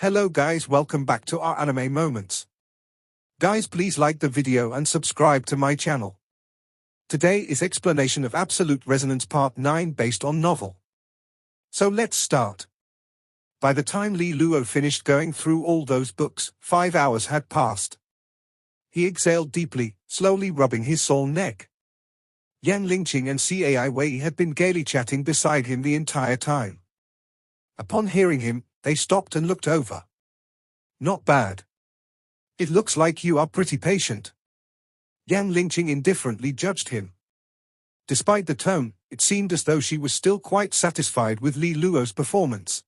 Hello guys, welcome back to our anime moments. Guys, please like the video and subscribe to my channel. Today is explanation of Absolute Resonance Part 9 based on novel. So let's start. By the time Li Luo finished going through all those books, 5 hours had passed. He exhaled deeply, slowly rubbing his sore neck. Yang Lingqing and Cai Wei had been gaily chatting beside him the entire time. Upon hearing him, they stopped and looked over. Not bad. It looks like you are pretty patient. Yang Lingqing indifferently judged him. Despite the tone, it seemed as though she was still quite satisfied with Li Luo's performance.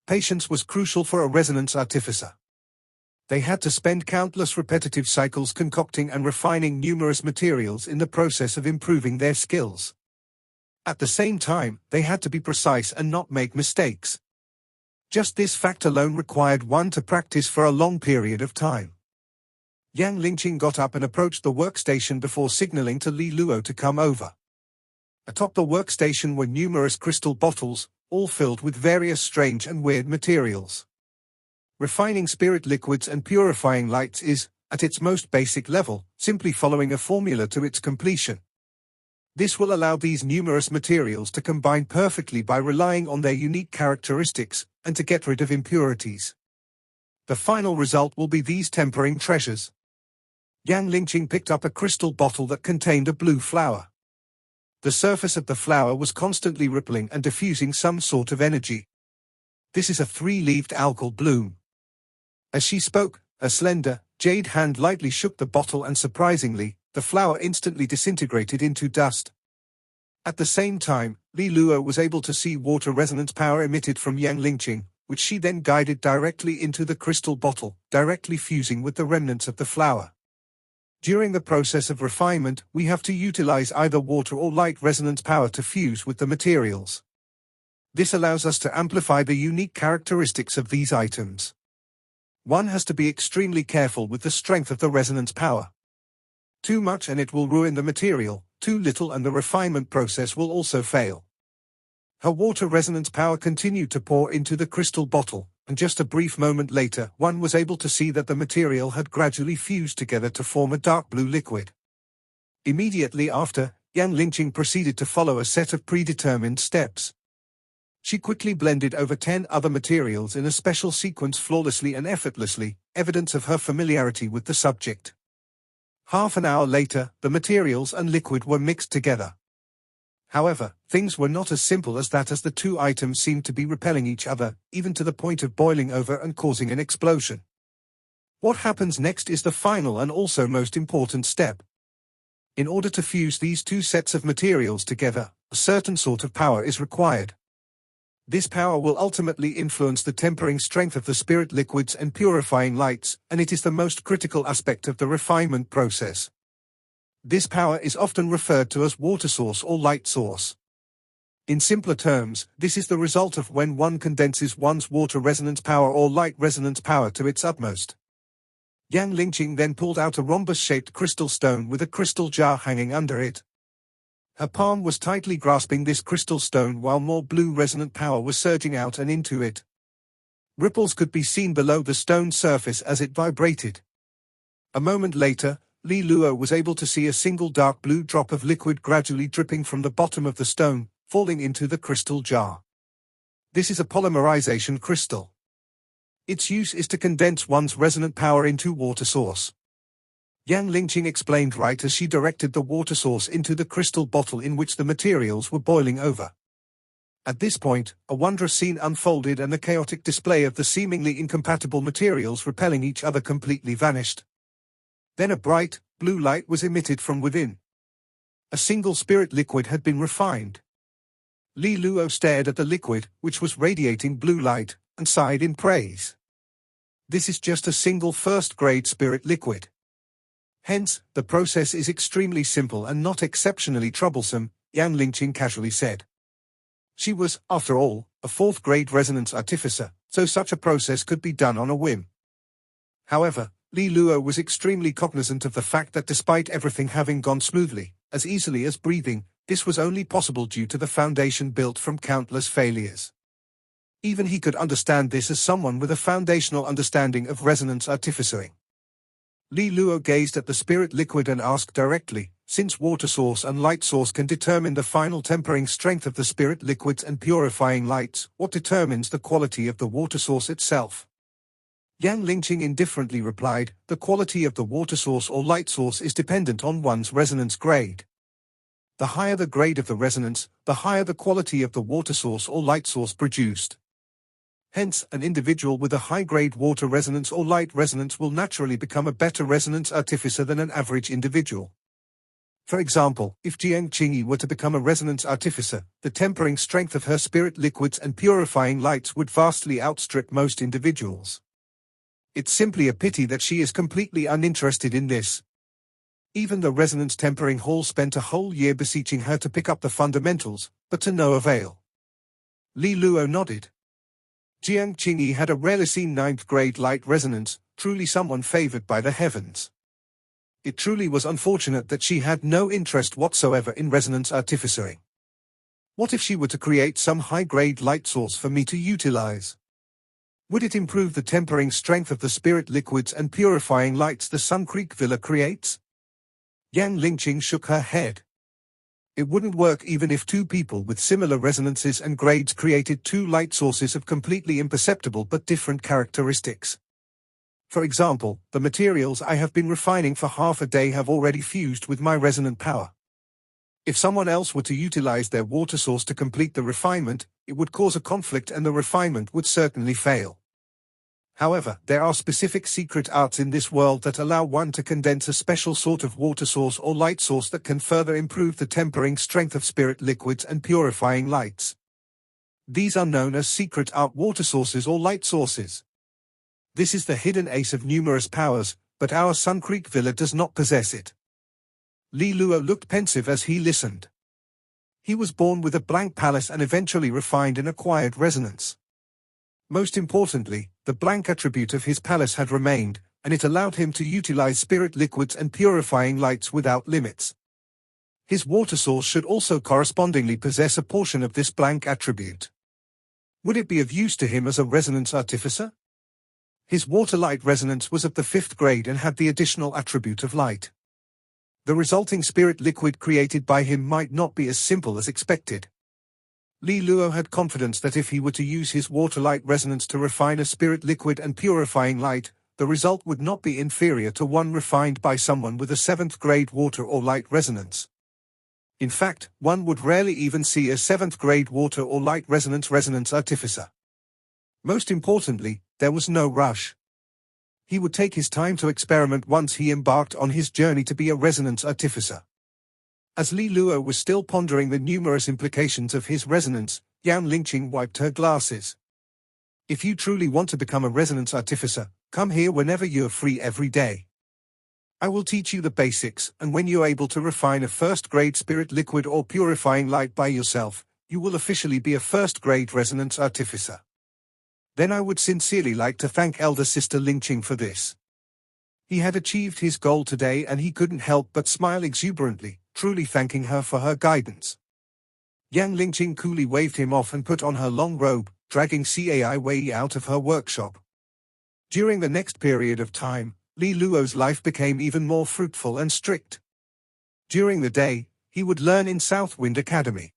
Patience was crucial for a resonance artificer. They had to spend countless repetitive cycles concocting and refining numerous materials in the process of improving their skills. At the same time, they had to be precise and not make mistakes. Just this fact alone required one to practice for a long period of time. Yang Lingqing got up and approached the workstation before signaling to Li Luo to come over. Atop the workstation were numerous crystal bottles, all filled with various strange and weird materials. Refining spirit liquids and purifying lights is, at its most basic level, simply following a formula to its completion. This will allow these numerous materials to combine perfectly by relying on their unique characteristics, and to get rid of impurities. The final result will be these tempering treasures. Yang Lingqing picked up a crystal bottle that contained a blue flower. The surface of the flower was constantly rippling and diffusing some sort of energy. This is a 3-leaved algal bloom. As she spoke, a slender, jade hand lightly shook the bottle and surprisingly, the flower instantly disintegrated into dust. At the same time, Li Luo was able to see water resonance power emitted from Yang Lingqing, which she then guided directly into the crystal bottle, directly fusing with the remnants of the flower. During the process of refinement, we have to utilize either water or light resonance power to fuse with the materials. This allows us to amplify the unique characteristics of these items. One has to be extremely careful with the strength of the resonance power. Too much and it will ruin the material, too little and the refinement process will also fail. Her water resonance power continued to pour into the crystal bottle, and just a brief moment later, one was able to see that the material had gradually fused together to form a dark blue liquid. Immediately after, Yang Lingqing proceeded to follow a set of predetermined steps. She quickly blended over 10 other materials in a special sequence flawlessly and effortlessly, evidence of her familiarity with the subject. Half an hour later, the materials and liquid were mixed together. However, things were not as simple as that, as the two items seemed to be repelling each other, even to the point of boiling over and causing an explosion. What happens next is the final and also most important step. In order to fuse these two sets of materials together, a certain sort of power is required. This power will ultimately influence the tempering strength of the spirit liquids and purifying lights, and it is the most critical aspect of the refinement process. This power is often referred to as water source or light source. In simpler terms, this is the result of when one condenses one's water resonance power or light resonance power to its utmost. Yang Lingqing then pulled out a rhombus-shaped crystal stone with a crystal jar hanging under it. Her palm was tightly grasping this crystal stone while more blue resonant power was surging out and into it. Ripples could be seen below the stone's surface as it vibrated. A moment later, Li Luo was able to see a single dark blue drop of liquid gradually dripping from the bottom of the stone, falling into the crystal jar. This is a polymerization crystal. Its use is to condense one's resonant power into water source. Yang Lingqing explained right as she directed the water source into the crystal bottle in which the materials were boiling over. At this point, a wondrous scene unfolded and the chaotic display of the seemingly incompatible materials repelling each other completely vanished. Then a bright, blue light was emitted from within. A single spirit liquid had been refined. Li Luo stared at the liquid, which was radiating blue light, and sighed in praise. This is just a single first-grade spirit liquid. Hence, the process is extremely simple and not exceptionally troublesome, Yang Lingqing casually said. She was, after all, a 4th-grade resonance artificer, so such a process could be done on a whim. However, Li Luo was extremely cognizant of the fact that despite everything having gone smoothly, as easily as breathing, this was only possible due to the foundation built from countless failures. Even he could understand this as someone with a foundational understanding of resonance artificering. Li Luo gazed at the spirit liquid and asked directly, since water source and light source can determine the final tempering strength of the spirit liquids and purifying lights, what determines the quality of the water source itself? Yang Lingqing indifferently replied, the quality of the water source or light source is dependent on one's resonance grade. The higher the grade of the resonance, the higher the quality of the water source or light source produced. Hence, an individual with a high-grade water resonance or light resonance will naturally become a better resonance artificer than an average individual. For example, if Jiang Qing'e were to become a resonance artificer, the tempering strength of her spirit liquids and purifying lights would vastly outstrip most individuals. It's simply a pity that she is completely uninterested in this. Even the resonance tempering hall spent a whole year beseeching her to pick up the fundamentals, but to no avail. Li Luo nodded. Jiang Qing'e had a rarely seen 9th grade light resonance, truly someone favored by the heavens. It truly was unfortunate that she had no interest whatsoever in resonance artificering. What if she were to create some high-grade light source for me to utilize? Would it improve the tempering strength of the spirit liquids and purifying lights the Sun Creek Villa creates? Yang Lingqing shook her head. It wouldn't work even if two people with similar resonances and grades created two light sources of completely imperceptible but different characteristics. For example, the materials I have been refining for half a day have already fused with my resonant power. If someone else were to utilize their water source to complete the refinement, it would cause a conflict and the refinement would certainly fail. However, there are specific secret arts in this world that allow one to condense a special sort of water source or light source that can further improve the tempering strength of spirit liquids and purifying lights. These are known as secret art water sources or light sources. This is the hidden ace of numerous powers, but our Sun Creek Villa does not possess it. Li Luo looked pensive as he listened. He was born with a blank palace and eventually refined and acquired resonance. Most importantly, the blank attribute of his palace had remained, and it allowed him to utilize spirit liquids and purifying lights without limits. His water source should also correspondingly possess a portion of this blank attribute. Would it be of use to him as a resonance artificer? His water-light resonance was of the 5th grade and had the additional attribute of light. The resulting spirit liquid created by him might not be as simple as expected. Li Luo had confidence that if he were to use his water-light resonance to refine a spirit liquid and purifying light, the result would not be inferior to one refined by someone with a 7th grade water or light resonance. In fact, one would rarely even see a 7th grade water or light resonance artificer. Most importantly, there was no rush. He would take his time to experiment once he embarked on his journey to be a resonance artificer. As Li Luo was still pondering the numerous implications of his resonance, Yang Lingqing wiped her glasses. If you truly want to become a resonance artificer, come here whenever you are free every day. I will teach you the basics, and when you are able to refine a 1st grade spirit liquid or purifying light by yourself, you will officially be a 1st grade resonance artificer. Then I would sincerely like to thank elder sister Lingqing for this. He had achieved his goal today and he couldn't help but smile exuberantly, truly thanking her for her guidance. Yang Lingqing coolly waved him off and put on her long robe, dragging Cai Wei out of her workshop. During the next period of time, Li Luo's life became even more fruitful and strict. During the day, he would learn in Southwind Academy.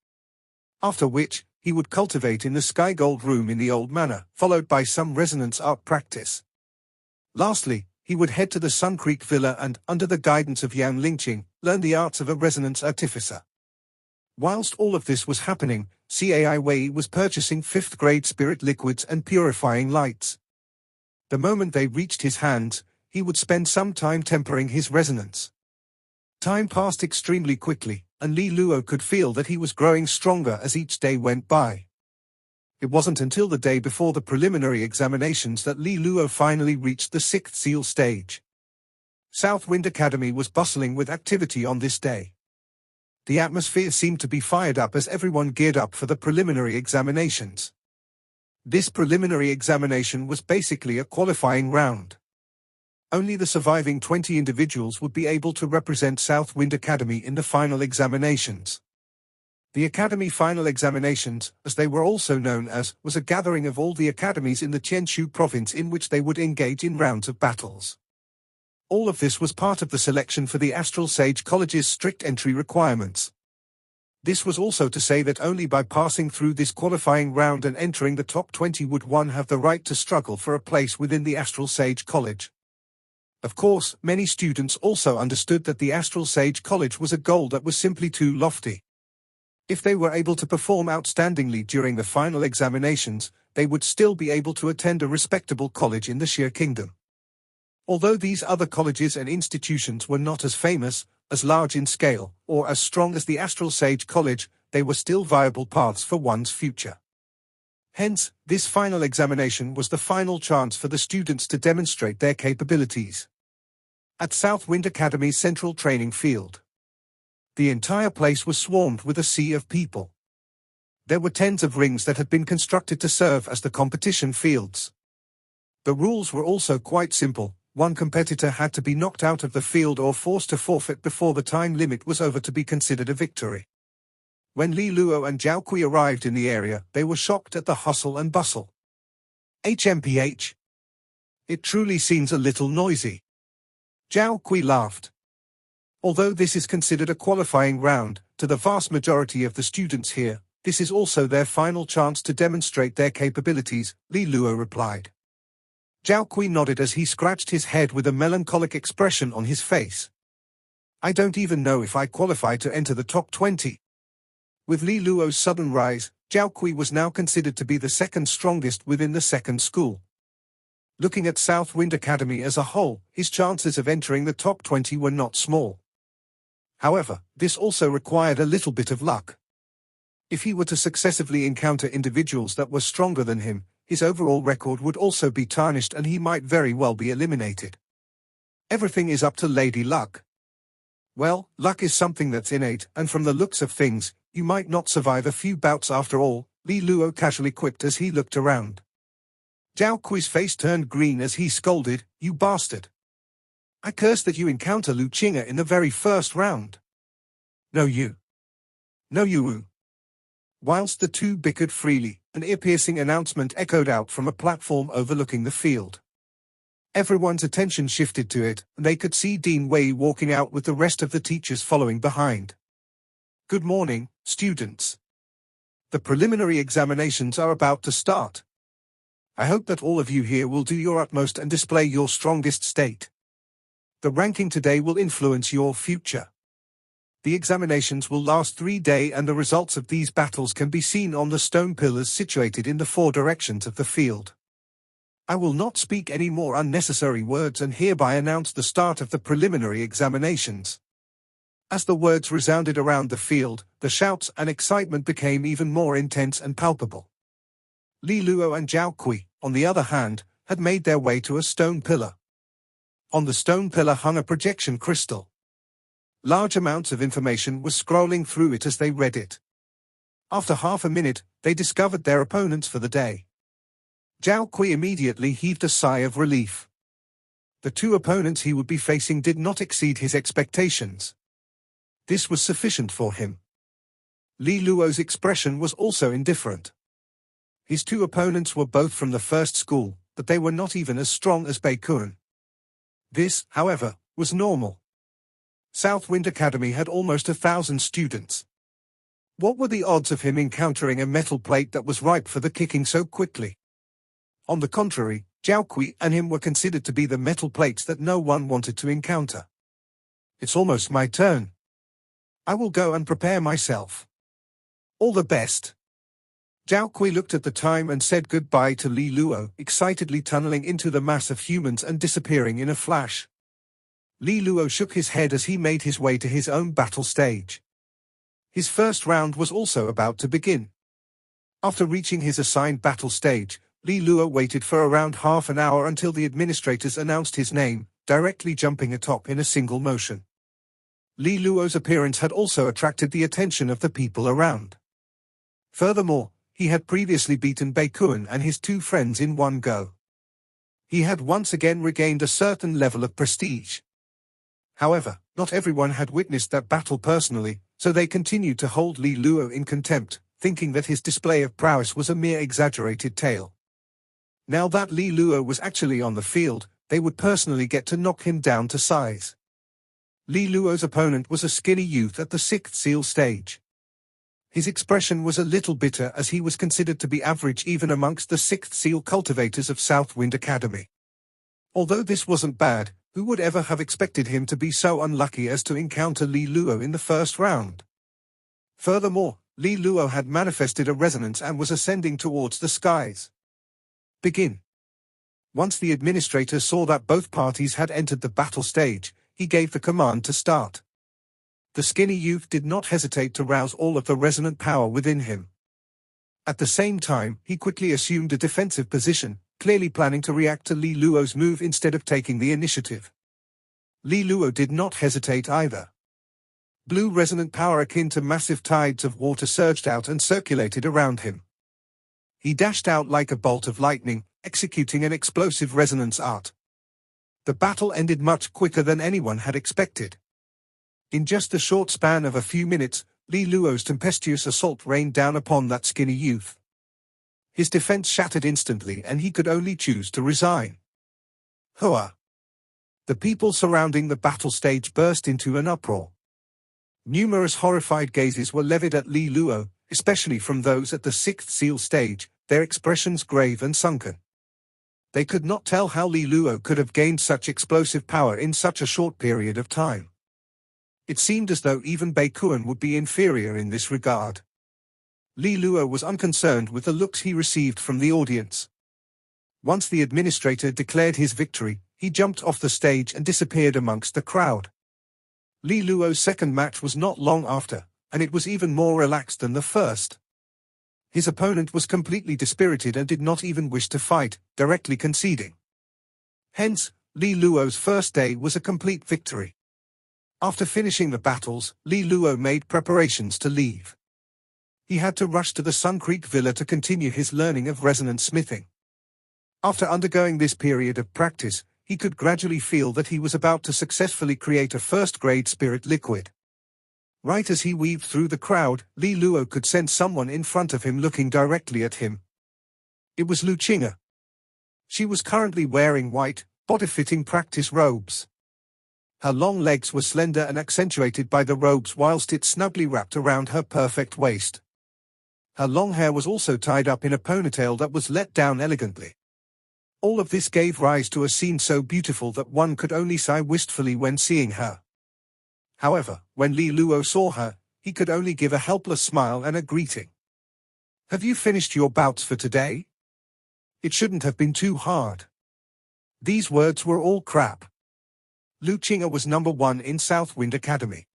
After which, he would cultivate in the Sky Gold Room in the Old Manor, followed by some resonance art practice. Lastly, he would head to the Sun Creek Villa and, under the guidance of Yang Lingqing, learn the arts of a resonance artificer. Whilst all of this was happening, Cai Wei was purchasing 5th grade spirit liquids and purifying lights. The moment they reached his hands, he would spend some time tempering his resonance. Time passed extremely quickly, and Li Luo could feel that he was growing stronger as each day went by. It wasn't until the day before the preliminary examinations that Li Luo finally reached the 6th seal stage. Southwind Academy was bustling with activity on this day. The atmosphere seemed to be fired up as everyone geared up for the preliminary examinations. This preliminary examination was basically a qualifying round. Only the surviving 20 individuals would be able to represent Southwind Academy in the final examinations. The Academy Final Examinations, as they were also known as, was a gathering of all the academies in the Jiangsu province in which they would engage in rounds of battles. All of this was part of the selection for the Astral Sage College's strict entry requirements. This was also to say that only by passing through this qualifying round and entering the top 20 would one have the right to struggle for a place within the Astral Sage College. Of course, many students also understood that the Astral Sage College was a goal that was simply too lofty. If they were able to perform outstandingly during the final examinations, they would still be able to attend a respectable college in the Xia Kingdom. Although these other colleges and institutions were not as famous, as large in scale, or as strong as the Astral Sage College, they were still viable paths for one's future. Hence, this final examination was the final chance for the students to demonstrate their capabilities. At Southwind Academy's central training field, the entire place was swarmed with a sea of people. There were tens of rings that had been constructed to serve as the competition fields. The rules were also quite simple. One competitor had to be knocked out of the field or forced to forfeit before the time limit was over to be considered a victory. When Li Luo and Jiao Qing'e arrived in the area, they were shocked at the hustle and bustle. HMPH. It truly seems a little noisy. Jiao Qing'e laughed. Although this is considered a qualifying round, to the vast majority of the students here, this is also their final chance to demonstrate their capabilities, Li Luo replied. Jiao Qing'e nodded as he scratched his head with a melancholic expression on his face. I don't even know if I qualify to enter the top 20. With Li Luo's sudden rise, Jiao Qing'e was now considered to be the second strongest within the second school. Looking at Southwind Academy as a whole, his chances of entering the top 20 were not small. However, this also required a little bit of luck. If he were to successively encounter individuals that were stronger than him, his overall record would also be tarnished and he might very well be eliminated. Everything is up to Lady Luck. Well, luck is something that's innate, and from the looks of things, you might not survive a few bouts after all, Li Luo casually quipped as he looked around. Jiao Qing's face turned green as he scolded, "You bastard! I curse that you encounter Lu Qing'e in the very first round. No you. No you." Whilst the two bickered freely, an ear-piercing announcement echoed out from a platform overlooking the field. Everyone's attention shifted to it, and they could see Dean Wei walking out with the rest of the teachers following behind. Good morning, students. The preliminary examinations are about to start. I hope that all of you here will do your utmost and display your strongest state. The ranking today will influence your future. The examinations will last 3 days and the results of these battles can be seen on the stone pillars situated in the 4 directions of the field. I will not speak any more unnecessary words and hereby announce the start of the preliminary examinations. As the words resounded around the field, the shouts and excitement became even more intense and palpable. Li Luo and Jiao Qing'e, on the other hand, had made their way to a stone pillar. On the stone pillar hung a projection crystal. Large amounts of information were scrolling through it as they read it. After half a minute, they discovered their opponents for the day. Jiao Qing'e immediately heaved a sigh of relief. The 2 opponents he would be facing did not exceed his expectations. This was sufficient for him. Li Luo's expression was also indifferent. His 2 opponents were both from the first school, but they were not even as strong as Beikuan. This, however, was normal. Southwind Academy had almost 1,000 students. What were the odds of him encountering a metal plate that was ripe for the kicking so quickly? On the contrary, Jiao Qing'e and him were considered to be the metal plates that no one wanted to encounter. It's almost my turn. I will go and prepare myself. All the best. Jiao Qing'e looked at the time and said goodbye to Li Luo, excitedly tunneling into the mass of humans and disappearing in a flash. Li Luo shook his head as he made his way to his own battle stage. His first round was also about to begin. After reaching his assigned battle stage, Li Luo waited for around half an hour until the administrators announced his name, directly jumping atop in a single motion. Li Luo's appearance had also attracted the attention of the people around. Furthermore, he had previously beaten Beikuan and his 2 friends in one go. He had once again regained a certain level of prestige. However, not everyone had witnessed that battle personally, so they continued to hold Li Luo in contempt, thinking that his display of prowess was a mere exaggerated tale. Now that Li Luo was actually on the field, they would personally get to knock him down to size. Li Luo's opponent was a skinny youth at the 6th seal stage. His expression was a little bitter as he was considered to be average even amongst the 6th seal cultivators of Southwind Academy. Although this wasn't bad, who would ever have expected him to be so unlucky as to encounter Li Luo in the first round? Furthermore, Li Luo had manifested a resonance and was ascending towards the skies. Begin. Once the administrator saw that both parties had entered the battle stage, he gave the command to start. The skinny youth did not hesitate to rouse all of the resonant power within him. At the same time, he quickly assumed a defensive position, clearly planning to react to Li Luo's move instead of taking the initiative. Li Luo did not hesitate either. Blue resonant power akin to massive tides of water surged out and circulated around him. He dashed out like a bolt of lightning, executing an explosive resonance art. The battle ended much quicker than anyone had expected. In just the short span of a few minutes, Li Luo's tempestuous assault rained down upon that skinny youth. His defense shattered instantly and he could only choose to resign. Hua! The people surrounding the battle stage burst into an uproar. Numerous horrified gazes were levied at Li Luo, especially from those at the 6th seal stage, their expressions grave and sunken. They could not tell how Li Luo could have gained such explosive power in such a short period of time. It seemed as though even Beikuan would be inferior in this regard. Li Luo was unconcerned with the looks he received from the audience. Once the administrator declared his victory, he jumped off the stage and disappeared amongst the crowd. Li Luo's second match was not long after, and it was even more relaxed than the first. His opponent was completely dispirited and did not even wish to fight, directly conceding. Hence, Li Luo's first day was a complete victory. After finishing the battles, Li Luo made preparations to leave. He had to rush to the Sun Creek Villa to continue his learning of resonance smithing. After undergoing this period of practice, he could gradually feel that he was about to successfully create a first-grade spirit liquid. Right as he weaved through the crowd, Li Luo could sense someone in front of him looking directly at him. It was Lu Qing'e. She was currently wearing white, body-fitting practice robes. Her long legs were slender and accentuated by the robes whilst it snugly wrapped around her perfect waist. Her long hair was also tied up in a ponytail that was let down elegantly. All of this gave rise to a scene so beautiful that one could only sigh wistfully when seeing her. However, when Li Luo saw her, he could only give a helpless smile and a greeting. "Have you finished your bouts for today? It shouldn't have been too hard." These words were all crap. Lu Qing'e was number 1 in Southwind Academy.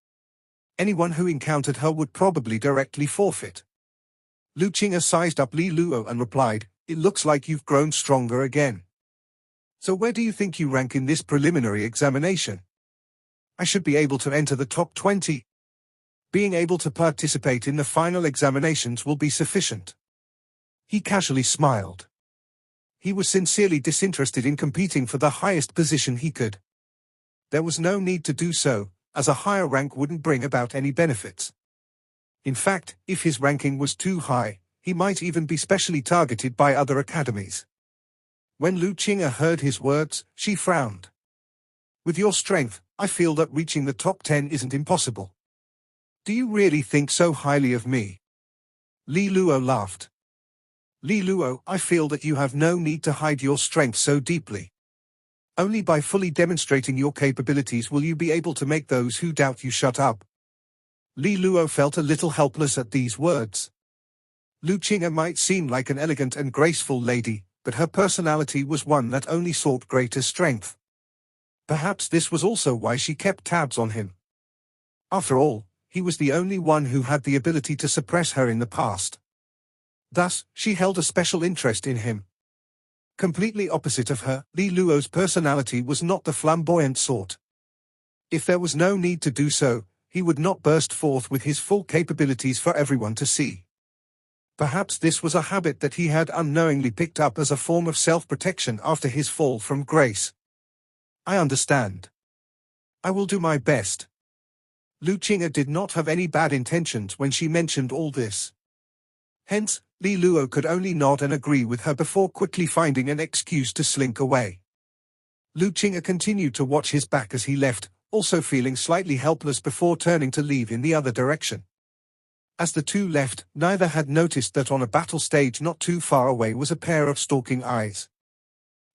Anyone who encountered her would probably directly forfeit. Lu Qing'e sized up Li Luo and replied, "It looks like you've grown stronger again. So where do you think you rank in this preliminary examination? I should be able to enter the top 20. Being able to participate in the final examinations will be sufficient." He casually smiled. He was sincerely disinterested in competing for the highest position he could. There was no need to do so, as a higher rank wouldn't bring about any benefits. In fact, if his ranking was too high, he might even be specially targeted by other academies. When Lu Qing'e heard his words, she frowned. "With your strength, I feel that reaching the top 10 isn't impossible. Do you really think so highly of me?" Li Luo laughed. "Li Luo, I feel that you have no need to hide your strength so deeply. Only by fully demonstrating your capabilities will you be able to make those who doubt you shut up." Li Luo felt a little helpless at these words. Lu Qing'e might seem like an elegant and graceful lady, but her personality was one that only sought greater strength. Perhaps this was also why she kept tabs on him. After all, he was the only one who had the ability to suppress her in the past. Thus, she held a special interest in him. Completely opposite of her, Li Luo's personality was not the flamboyant sort. If there was no need to do so, he would not burst forth with his full capabilities for everyone to see. Perhaps this was a habit that he had unknowingly picked up as a form of self-protection after his fall from grace. "I understand. I will do my best. Lu Qing'e did not have any bad intentions when she mentioned all this. Hence, Li Luo could only nod and agree with her before quickly finding an excuse to slink away. Lu Qing'e continued to watch his back as he left, also feeling slightly helpless before turning to leave in the other direction. As the two left, neither had noticed that on a battle stage not too far away was a pair of stalking eyes.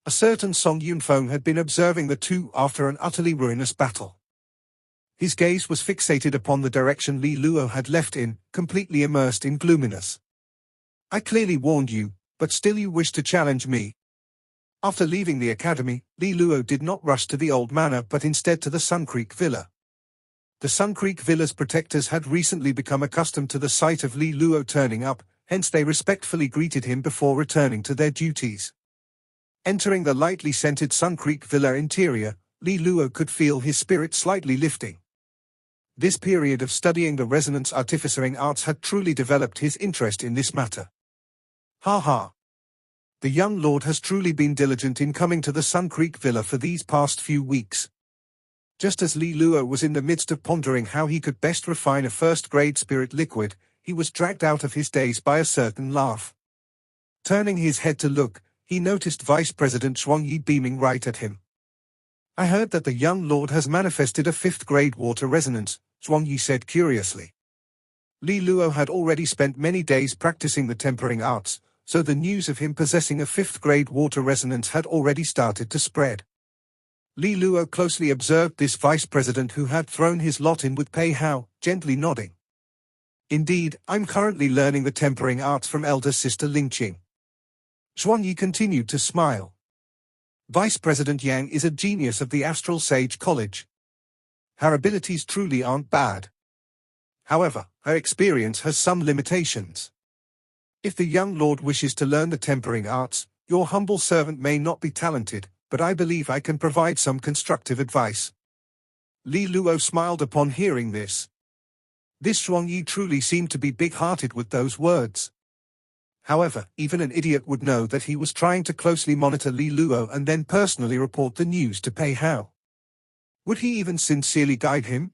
A certain Song Yunfeng had been observing the two after an utterly ruinous battle. His gaze was fixated upon the direction Li Luo had left in, completely immersed in gloominess. I clearly warned you, but still you wish to challenge me. After leaving the academy, Li Luo did not rush to the old manor but instead to the Sun Creek Villa. The Sun Creek Villa's protectors had recently become accustomed to the sight of Li Luo turning up, hence they respectfully greeted him before returning to their duties. Entering the lightly scented Sun Creek Villa interior, Li Luo could feel his spirit slightly lifting. This period of studying the resonance artificering arts had truly developed his interest in this matter. Ha ha! The young lord has truly been diligent in coming to the Sun Creek Villa for these past few weeks. Just as Li Luo was in the midst of pondering how he could best refine a first-grade spirit liquid, he was dragged out of his daze by a certain laugh. Turning his head to look, he noticed Vice President Zhuangyi beaming right at him. I heard that the young lord has manifested a 5th-grade water resonance, Zhuangyi said curiously. Li Luo had already spent many days practicing the tempering arts, so the news of him possessing a 5th-grade water resonance had already started to spread. Li Luo closely observed this vice president who had thrown his lot in with Pei Hao, gently nodding. Indeed, I'm currently learning the tempering arts from elder sister Ling Qing. Zhuangyi continued to smile. Vice President Yang is a genius of the Astral Sage College. Her abilities truly aren't bad. However, her experience has some limitations. If the young lord wishes to learn the tempering arts, your humble servant may not be talented, but I believe I can provide some constructive advice. Li Luo smiled upon hearing this. This Zhuangyi truly seemed to be big-hearted with those words. However, even an idiot would know that he was trying to closely monitor Li Luo and then personally report the news to Pei Hao. Would he even sincerely guide him?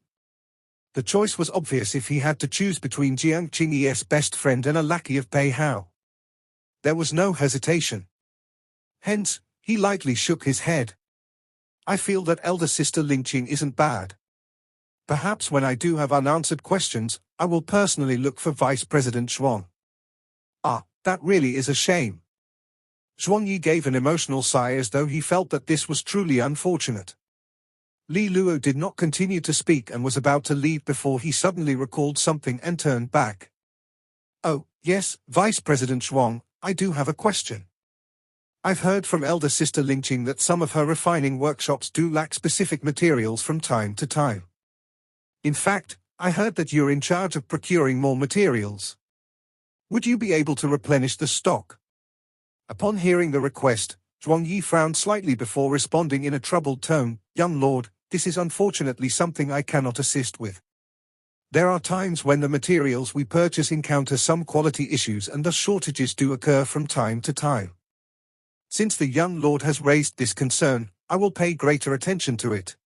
The choice was obvious if he had to choose between Jiang Qing'e's best friend and a lackey of Pei Hao. There was no hesitation. Hence, he lightly shook his head. I feel that elder sister Ling Qing isn't bad. Perhaps when I do have unanswered questions, I will personally look for Vice President Zhuang. Ah, that really is a shame. Zhuangyi gave an emotional sigh as though he felt that this was truly unfortunate. Li Luo did not continue to speak and was about to leave before he suddenly recalled something and turned back. Oh, yes, Vice President Zhuang, I do have a question. I've heard from elder sister Ling Qing that some of her refining workshops do lack specific materials from time to time. In fact, I heard that you're in charge of procuring more materials. Would you be able to replenish the stock? Upon hearing the request, Zhuangyi frowned slightly before responding in a troubled tone, Young lord, this is unfortunately something I cannot assist with. There are times when the materials we purchase encounter some quality issues and thus shortages do occur from time to time. Since the young lord has raised this concern, I will pay greater attention to it.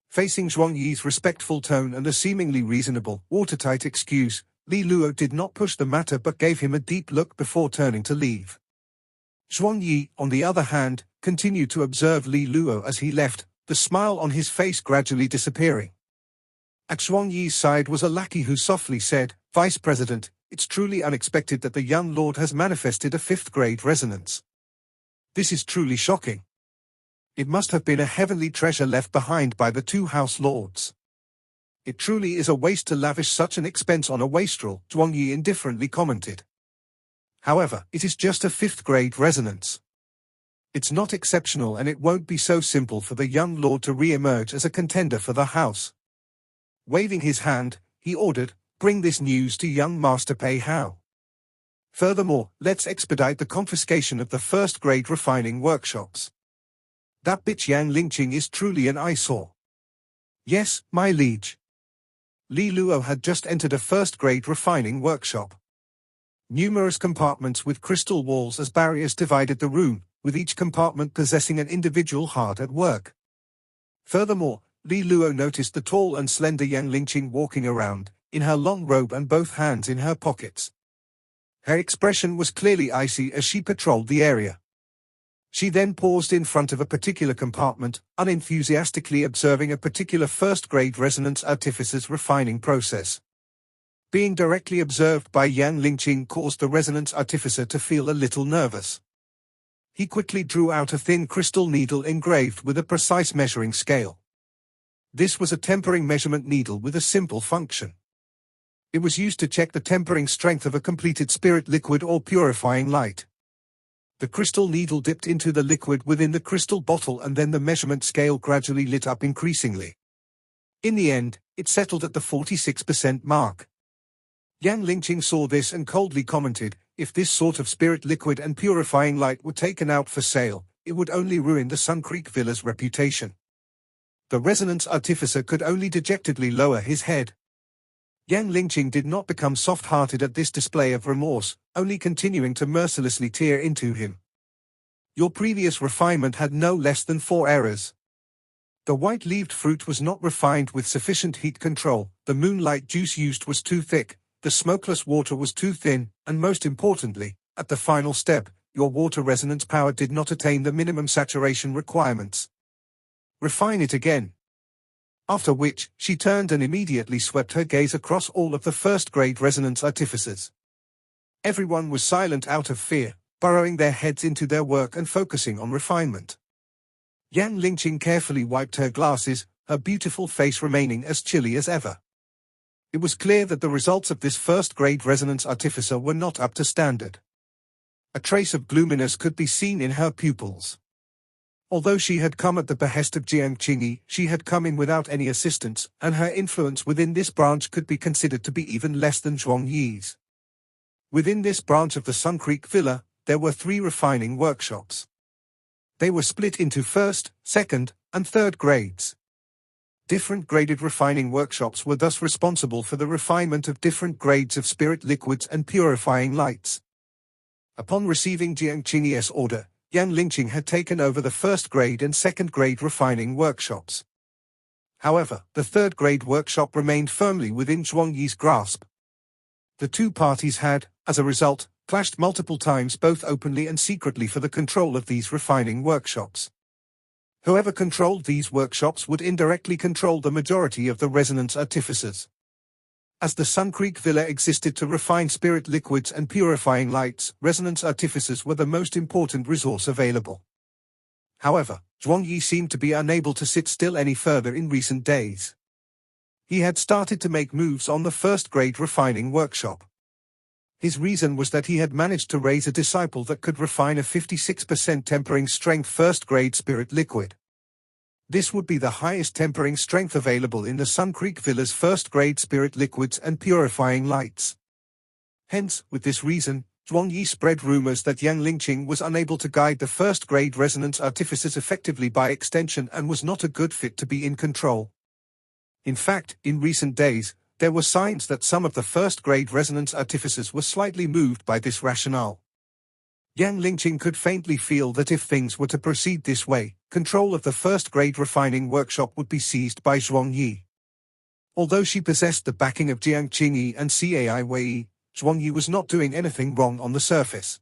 Facing Zhuangyi's respectful tone and a seemingly reasonable, watertight excuse, Li Luo did not push the matter but gave him a deep look before turning to leave. Zhuangyi, on the other hand, continued to observe Li Luo as he left, the smile on his face gradually disappearing. At Zhuangyi's side was a lackey who softly said, Vice President, it's truly unexpected that the young lord has manifested a 5th-grade resonance. This is truly shocking. It must have been a heavenly treasure left behind by the two house lords. It truly is a waste to lavish such an expense on a wastrel, Zhuangyi indifferently commented. However, it is just a 5th-grade resonance. It's not exceptional and it won't be so simple for the young lord to re-emerge as a contender for the house. Waving his hand, he ordered, bring this news to young Master Pei Hao. Furthermore, let's expedite the confiscation of the 1st-grade refining workshops. That bitch Yang Lingqing is truly an eyesore. Yes, my liege. Li Luo had just entered a 1st-grade refining workshop. Numerous compartments with crystal walls as barriers divided the room, with each compartment possessing an individual heart at work. Furthermore, Li Luo noticed the tall and slender Yang Lingqing walking around, in her long robe and both hands in her pockets. Her expression was clearly icy as she patrolled the area. She then paused in front of a particular compartment, unenthusiastically observing a particular first-grade resonance artificer's refining process. Being directly observed by Yang Lingqing caused the resonance artificer to feel a little nervous. He quickly drew out a thin crystal needle engraved with a precise measuring scale. This was a tempering measurement needle with a simple function. It was used to check the tempering strength of a completed spirit liquid or purifying light. The crystal needle dipped into the liquid within the crystal bottle and then the measurement scale gradually lit up increasingly. In the end, it settled at the 46% mark. Yang Lingqing saw this and coldly commented, "If this sort of spirit liquid and purifying light were taken out for sale, it would only ruin the Sun Creek Villa's reputation." The resonance artificer could only dejectedly lower his head. Yang Lingqing did not become soft-hearted at this display of remorse, only continuing to mercilessly tear into him. "Your previous refinement had no less than 4 errors. The white-leaved fruit was not refined with sufficient heat control, the moonlight juice used was too thick, the smokeless water was too thin, and most importantly, at the final step, your water resonance power did not attain the minimum saturation requirements. Refine it again." After which, she turned and immediately swept her gaze across all of the first-grade resonance artificers. Everyone was silent out of fear, burrowing their heads into their work and focusing on refinement. Yang Lingqing carefully wiped her glasses, her beautiful face remaining as chilly as ever. It was clear that the results of this first-grade resonance artificer were not up to standard. A trace of gloominess could be seen in her pupils. Although she had come at the behest of Jiang Qing'e, she had come in without any assistance, and her influence within this branch could be considered to be even less than Zhuang Yi's. Within this branch of the Sun Creek Villa, there were 3 refining workshops. They were split into first, second, and third grades. Different graded refining workshops were thus responsible for the refinement of different grades of spirit liquids and purifying lights. Upon receiving Jiang Qing'e's order, Yang Lingqing had taken over the first-grade and second-grade refining workshops. However, the third-grade workshop remained firmly within Zhuang Yi's grasp. The two parties had, as a result, clashed multiple times both openly and secretly for the control of these refining workshops. Whoever controlled these workshops would indirectly control the majority of the resonance artificers. As the Sun Creek Villa existed to refine spirit liquids and purifying lights, resonance artificers were the most important resource available. However, Zhuang Yi seemed to be unable to sit still any further in recent days. He had started to make moves on the first-grade refining workshop. His reason was that he had managed to raise a disciple that could refine a 56% tempering strength first-grade spirit liquid. This would be the highest tempering strength available in the Sun Creek Villa's first-grade spirit liquids and purifying lights. Hence, with this reason, Zhuang Yi spread rumors that Yang Lingqing was unable to guide the first-grade resonance artificers effectively by extension and was not a good fit to be in control. In fact, in recent days, there were signs that some of the first-grade resonance artificers were slightly moved by this rationale. Yang Lingqing could faintly feel that if things were to proceed this way, control of the first-grade refining workshop would be seized by Zhuang Yi. Although she possessed the backing of Jiang Qing'e and Cai Wei, Zhuang Yi was not doing anything wrong on the surface.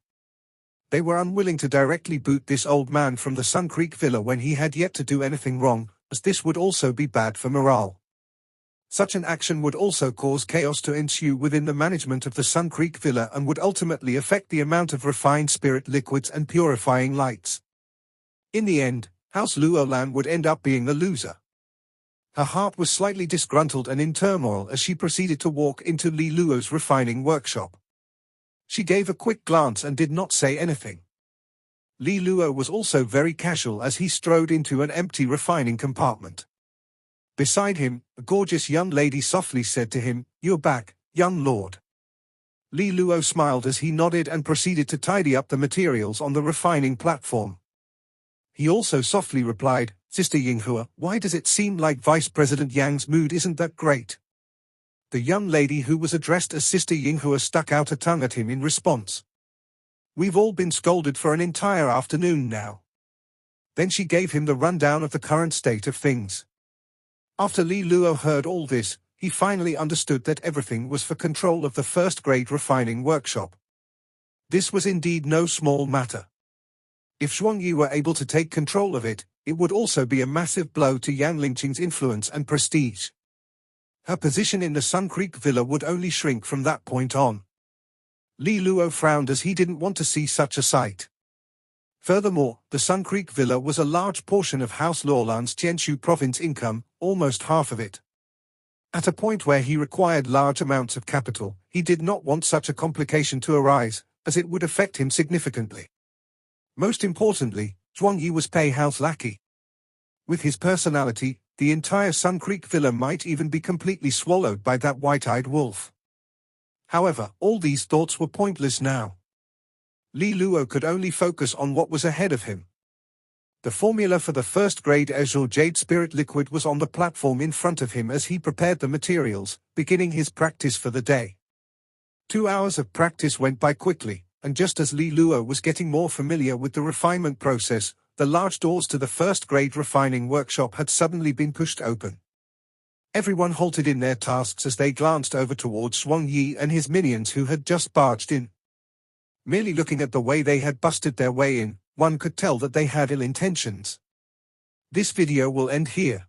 They were unwilling to directly boot this old man from the Sun Creek Villa when he had yet to do anything wrong, as this would also be bad for morale. Such an action would also cause chaos to ensue within the management of the Sun Creek Villa and would ultimately affect the amount of refined spirit liquids and purifying lights. In the end, House Loulan would end up being the loser. Her heart was slightly disgruntled and in turmoil as she proceeded to walk into Li Luo's refining workshop. She gave a quick glance and did not say anything. Li Luo was also very casual as he strode into an empty refining compartment. Beside him, a gorgeous young lady softly said to him, "You're back, young lord." Li Luo smiled as he nodded and proceeded to tidy up the materials on the refining platform. He also softly replied, "Sister Yinghua, why does it seem like Vice President Yang's mood isn't that great?" The young lady who was addressed as Sister Yinghua stuck out a tongue at him in response. "We've all been scolded for an entire afternoon now." Then she gave him the rundown of the current state of things. After Li Luo heard all this, he finally understood that everything was for control of the first-grade refining workshop. This was indeed no small matter. If Zhuang Yi were able to take control of it, it would also be a massive blow to Yan Lingqing's influence and prestige. Her position in the Sun Creek Villa would only shrink from that point on. Li Luo frowned as he didn't want to see such a sight. Furthermore, the Sun Creek Villa was a large portion of House Loulan's Jianshu province income, almost half of it. At a point where he required large amounts of capital, he did not want such a complication to arise, as it would affect him significantly. Most importantly, Zhuang Yi was Pei Hao's lackey. With his personality, the entire Sun Creek Villa might even be completely swallowed by that white-eyed wolf. However, all these thoughts were pointless now. Li Luo could only focus on what was ahead of him. The formula for the first-grade azure jade spirit liquid was on the platform in front of him as he prepared the materials, beginning his practice for the day. 2 hours of practice went by quickly, and just as Li Luo was getting more familiar with the refinement process, the large doors to the first-grade refining workshop had suddenly been pushed open. Everyone halted in their tasks as they glanced over towards Zhuang Yi and his minions who had just barged in. Merely looking at the way they had busted their way in, one could tell that they had ill intentions. This video will end here.